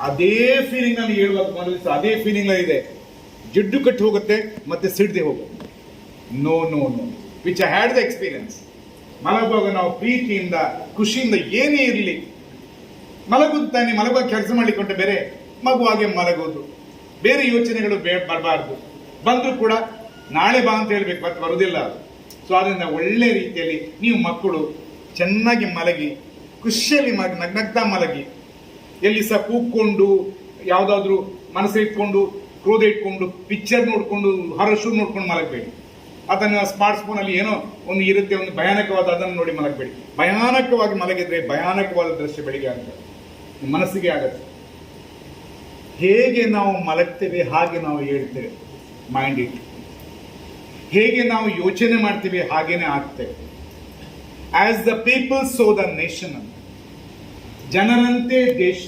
ಅದೇ ಫೀಲಿಂಗ್ ನಲ್ಲಿ ಹೇಳುವಾಗ ಮೊದಲು ಅದೇ ಫೀಲಿಂಗ್ ನಲ್ಲಿ ಇದೆ. ಜಿಡ್ಡು ಕಟ್ಟಿ ಹೋಗುತ್ತೆ ಮತ್ತೆ ಸಿಡದೆ ಹೋಗುತ್ತೆ. No no no, which I had the experience. ಮಲಗುವಾಗ ನಾವು ಪ್ರೀತಿಯಿಂದ ಖುಷಿಯಿಂದ ಏನೇ ಇರಲಿ ಮಲಗುದು ತಾನೆ, ಮಲಗುವಾಗ ಕೆಲಸ ಮಾಡ್ಲಿಕ್ಕೆ ಬೇರೆ ಮಗುವಾಗೆ ಮಲಗೋದು, ಬೇರೆ ಯೋಚನೆಗಳು ಬರಬಾರ್ದು. ಬಂದರೂ ಕೂಡ ನಾಳೆ ಬಾ ಅಂತ ಹೇಳ್ಬೇಕು, ಮತ್ತೆ ಬರುವುದಿಲ್ಲ ಅದು. ಸೊ ಅದರಿಂದ ಒಳ್ಳೆ ರೀತಿಯಲ್ಲಿ ನೀವು ಮಕ್ಕಳು ಚೆನ್ನಾಗಿ ಮಲಗಿ, ಖುಷಿಯಲ್ಲಿ ಮಲಗಿ, ನಗ್ನಗ್ತಾ ಮಲಗಿ. ಎಲ್ಲಿ ಸಹ ಕೂಗ್ಕೊಂಡು ಯಾವುದಾದ್ರೂ ಮನಸ್ಸಿಟ್ಕೊಂಡು ಕ್ರೋಧ ಇಟ್ಕೊಂಡು ಪಿಕ್ಚರ್ ನೋಡಿಕೊಂಡು ಹಾರರ್ ಶೋ ನೋಡ್ಕೊಂಡು ಮಲಗಬೇಡಿ. ಅದನ್ನು ಸ್ಮಾರ್ಟ್ ಫೋನಲ್ಲಿ ಏನೋ ಒಂದು ಇರುತ್ತೆ, ಒಂದು ಭಯಾನಕವಾದ, ಅದನ್ನು ನೋಡಿ ಮಲಗಬೇಡಿ. ಭಯಾನಕವಾಗಿ ಮಲಗಿದ್ರೆ ಭಯಾನಕವಾದ ದೃಶ್ಯ ಬೆಳಿಗ್ಗೆ ಆಗುತ್ತೆ, ಮನಸ್ಸಿಗೆ ಆಗುತ್ತೆ. ಹೇಗೆ ನಾವು ಮಲಗ್ತೇವೆ ಹಾಗೆ ನಾವು ಹೇಳ್ತೇವೆ, ಮೈಂಡ್ ಇಟ್. ಹೇಗೆ ನಾವು ಯೋಚನೆ ಮಾಡ್ತೀವಿ ಹಾಗೇನೆ ಆಗ್ತೇವೆ. As the people so the nation ಅಂತ, ಜನರಂತೆ ದೇಶ.